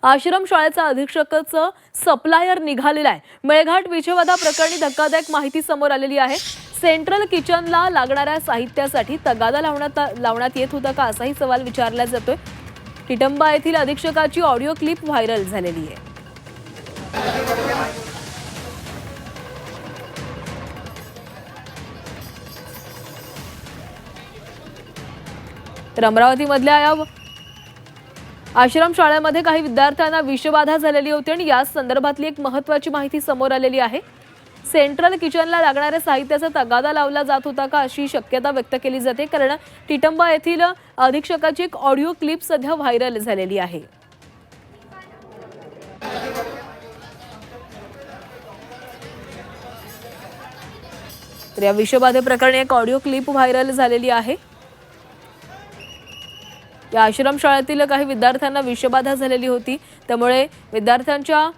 आश्रम शाळेचा अधीक्षकच सप्लायर निघालेला आहे। मेळघाट विषवादा प्रकरणी धक्कादायक माहिती समोर आलेली आहे। सेंट्रल किचनला लागणाऱ्या साहित्यासाठी तगादा लावण्यात येत होता का असाही सवाल विचारला जातोय। टिटंबा येथील अधीक्षकाची ऑडिओ क्लिप व्हायरल झालेली आहे। तर अमरावतीमधल्या या आश्रम शाळेमध्ये काही विद्यार्थ्यांना विषबाधा झालेली होती आणि या संदर्भातली एक महत्त्वाची माहिती समोर आलेली आहे। सेंट्रल किचनला लागणाऱ्या साहित्याचा तगादा लावला जात होता का अशी शक्यता व्यक्त केली जाते, कारण टिटंबा येथील अधीक्षकाची एक ऑडिओ क्लिप सध्या व्हायरल झालेली आहे। तर या विषबाधे प्रकरणी एक ऑडिओ क्लिप व्हायरल झालेली आहे। या आश्रम शाळेतील काही विद्यार्थ्यांना विषबाधा झालेली होती, त्यामुळे विद्यार्थ्यांच्या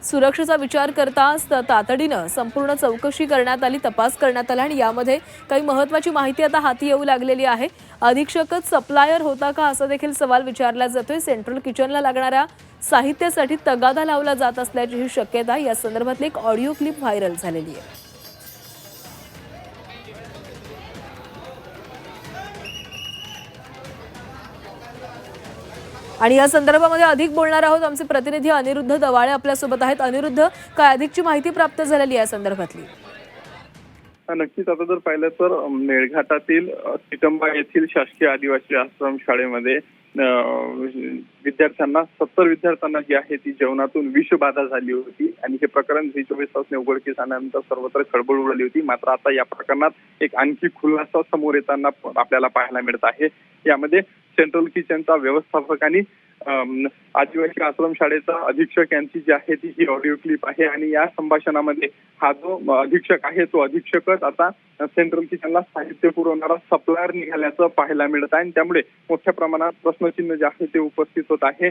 सुरक्षेचा विचार करता तातडीनं संपूर्ण चौकशी करण्यात आली, तपास करण्यात आला आणि यामध्ये काही महत्त्वाची माहिती आता हाती येऊ लागलेली आहे। अधीक्षकच सप्लायर होता का असा देखील सवाल विचारला जातोय। सेंट्रल किचनला लागणाऱ्या साहित्यासाठी तगादा लावला जात असल्याची ही शक्यता या संदर्भातली एक ऑडिओ क्लिप व्हायरल झालेली आहे। आणि या संदर्भामध्ये अधिक बोलणार आहोत, आमचे प्रतिनिधी अनिरुद्ध दवाळे आपल्यासोबत आहेत। अनिरुद्ध, काय अधिकची माहिती प्राप्त झालेली आहे संदर्भातली? नक्कीच, आता जर पाहिलं तर मेळघाटातील टिटंबा येथील शासकीय आदिवासी आश्रम शाळेमध्ये विद्यार्थ्यांना 70 विद्यार्थ्यांना जी आहे ती जेवणातून विषबाधा झाली होती आणि हे प्रकरण 24 तास उघडकीस आल्यानंतर सर्वत्र खळबळ उडाली होती। मात्र आता या प्रकरणात एक आणखी खुलासा समोर येताना आपल्याला पाहायला मिळत आहे। यामध्ये सेंट्रल किचनचा व्यवस्थापक आणि आदिवासी आश्रम शाळेचा अधीक्षक यांची जी आहे ती ही ऑडिओ क्लिप आहे आणि या संभाषणामध्ये हा जो अधीक्षक आहे तो अधीक्षकच आता सेंट्रल किचनला साहित्य पुरवणारा सप्लायर निघाल्याचं पाहायला मिळत आहे आणि त्यामुळे मोठ्या प्रमाणात प्रश्नचिन्ह जे आहे ते उपस्थित होत आहे।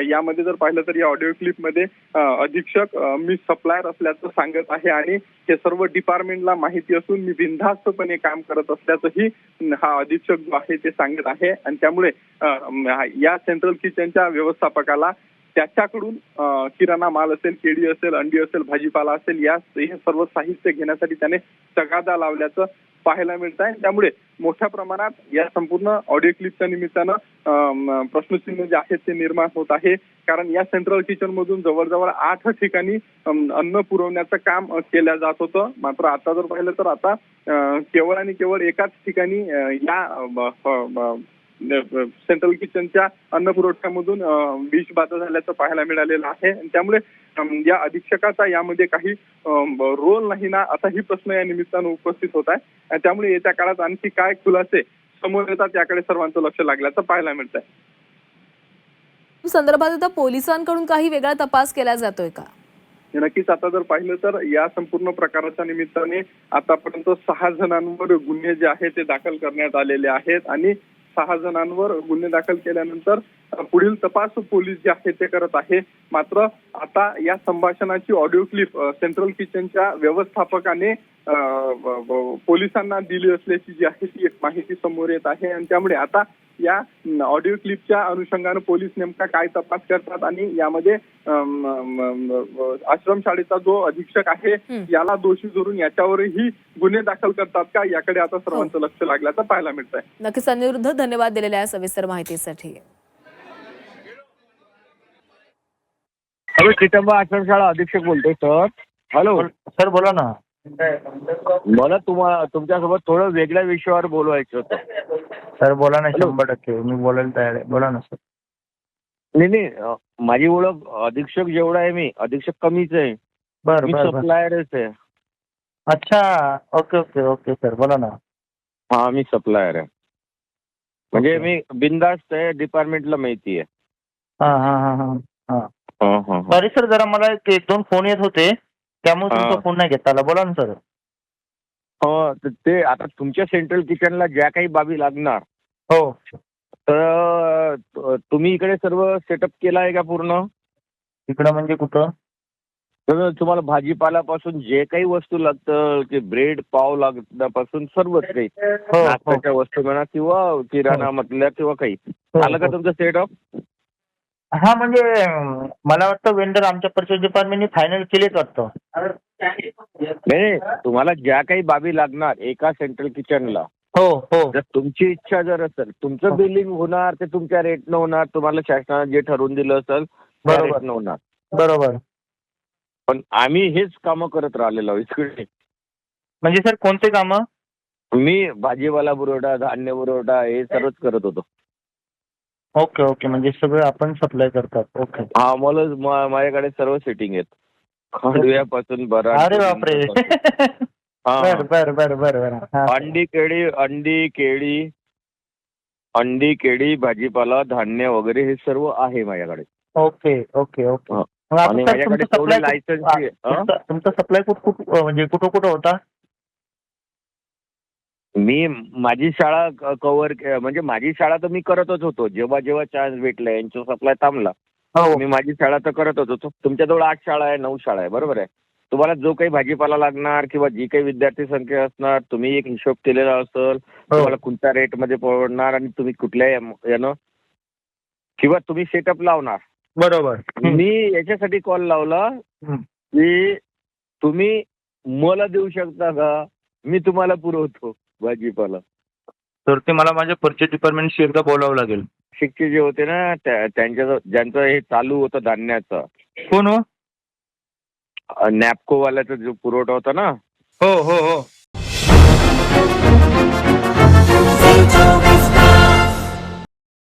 यामध्ये जर पाहिलं तर या ऑडिओ क्लिपमध्ये अधीक्षक मी सप्लायर असल्याचं सांगत आहे आणि हे सर्व डिपार्टमेंटला माहिती असून मी बिनधास्तपणे काम करत असल्याचंही हा अधीक्षक जो आहे ते सांगत आहे आणि त्यामुळे या सेंट्रल किचनच्या व्यवस्थापकाला त्याच्याकडून किराणा माल असेल, केळी असेल, अंडी असेल, भाजीपाला असेल, हे सर्व साहित्य घेण्यासाठी त्याने तगादा लावल्याचं पाहायला मिळत आहे। त्यामुळे मोठ्या प्रमाणात या संपूर्ण ऑडिओ क्लिपच्या निमित्तानं प्रश्नचिन्ह जे आहेत ते निर्माण होत आहे, कारण या सेंट्रल किचन मधून जवळजवळ 8 ठिकाणी अन्न पुरवण्याचं काम केलं जात होतं। मात्र आता जर पाहिलं तर आता केवळ आणि केवळ एकाच ठिकाणी या सेंट्रल किचनच्या अन्न पुरवठ्यामधून विषबाधा झाल्याचं पाहायला मिळालेलं आहे आणि त्यामुळे या अधीक्षकाचा यामध्ये काही रोल नाही ना असाही प्रश्न या निमित्तानं उपस्थित होत आहे। त्यामुळे येत्या काळात आणखी काय खुलासे समोर येतात याकडे सर्वांचं लक्ष लागल्याचं पाहायला मिळत आहे। संदर्भात आता पोलिसांकडून काही वेगळा तपास केला जातोय का? नक्कीच, आता जर पाहिलं तर या संपूर्ण प्रकाराच्या निमित्ताने आतापर्यंत 6 जणांवर गुन्हे जे आहेत ते दाखल करण्यात आलेले आहेत आणि 6 जणांवर गुन्हे दाखल केल्यानंतर पुढील तपास पोलीस जे आहे ते करत आहे। मात्र आता या संभाषणाची ऑडिओ क्लिप सेंट्रल किचनच्या व्यवस्थापकाने पोलिसांना दिली असल्याची जी आहे ती एक माहिती समोर येत आहे आणि त्यामुळे आता या ऑडिओ क्लिपच्या अनुषंगाने पोलीस नेमका काय तपास करतात आणि यामध्ये आश्रम शाळेचा जो अधीक्षक आहे याला दोषी धरून याच्यावरही गुन्हे दाखल करतात का याकडे आता सर्वांचं लक्ष लागल्याचं पाहायला मिळत आहे। नक्कीच अनिरुद्ध, धन्यवाद दिलेल्या सविस्तर माहितीसाठी। टिटंबा आश्रमशाळा अधीक्षक बोलतोय सर। हॅलो सर, बोला ना। मला तुमच्यासोबत थोडं वेगळ्या विषयावर बोलवायचं होतं। सर बोला ना, 100% मी बोलायला तयार आहे, बोला ना सर। नाही, माझी ओळख अधीक्षक जेवढा आहे मी अधीक्षक कमीच आहे। बरं मी बरं सप्लायरच आहे। अच्छा, ओके ओके ओके सर, बोला ना। हा, मी सप्लायर आहे, म्हणजे मी बिनधास्त आहे, डिपार्टमेंटला माहिती आहे। हा हा हा हा हा हा, सॉरी सर, जरा मला एक 2 फोन येत होते त्यामुळे तुमचा फोन नाही घेता आला, बोला ना सर। हो, ते आता तुमच्या सेंट्रल किचनला ज्या काही बाबी लागणार हो, तर तुम्ही इकडे सर्व सेटअप केला आहे का पूर्ण? इकडं म्हणजे कुठं? तर तुम्हाला भाजीपाल्यापासून जे काही वस्तू लागतं, ते ब्रेड पाव लागण्यापासून सर्वच काही नाश्त्याच्या वस्तू म्हणा किंवा किराणा म्हटल्या किंवा काही आलं का तुमचं सेटअप? हा म्हणजे मला वाटतं वेंडर आमच्या परचेस डिपार्टमेंटने फायनल केलेच वाटतं. नाही, तुम्हाला ज्या काही बाबी लागणार एका सेंट्रल किचनला, हो हो जर तुमची इच्छा जर असेल, तुमचं बिलिंग होणार ते तुमच्या रेटनं होणार, तुम्हाला शासनाने जे ठरवून दिलं असेल त्या बरोबर. रेटनं होणार. बरोबर. पण आम्ही हेच कामं करत राहिलेलो आहोत इकडे. म्हणजे सर कोणते कामं? मी भाजीपाला पुरवठा, धान्य पुरवठा हे सर्वच करत होतो. ओके ओके, म्हणजे सगळं आपण सप्लाय करतात. ओके. हा, माझ्याकडे सर्व सेटिंग आहेत, खांडव्यापासून बरा. अरे बापरे. बर बर बर बर बर. अंडी केळी भाजीपाला धान्य वगैरे हे सर्व आहे माझ्याकडे. Okay okay okay. हा. मग आता आणि सर माझ्याकडे तुमचं तेवढे सप्लाय लायसन्स. तुमचा सप्लाय म्हणजे कुठं कुठं होता? मी माझी शाळा कव्हर, म्हणजे माझी शाळा तर मी करतच होतो. जेव्हा जेव्हा चान्स भेटला, यांचा सप्लाय थांबला, हो मी माझी शाळा तर करतच होतो. तुमच्याजवळ 8 शाळा आहे, 9 शाळा आहे, बरोबर आहे. तुम्हाला जो काही भाजीपाला लागणार किंवा जी काही विद्यार्थी संख्या असणार, तुम्ही एक हिशोब केलेला असेल, तुम्हाला कोणत्या रेटमध्ये परवडणार आणि तुम्ही कुठल्या यानं किंवा तुम्ही सेटअप लावणार. बरोबर. मी याच्यासाठी कॉल लावला की तुम्ही मला देऊ शकता का, मी तुम्हाला पुरवतो भाजीपाला. तर ते मला माझ्या परचेस डिपार्टमेंटशी एकदा बोलावं लागेल. शिक्षक जे होते ना, त्यांच्या ज्यांचं हे चालू होतं धान्याचं, कोण हो? नॅपको वाल्याचा जो पुरवठा होता ना, हो हो हो.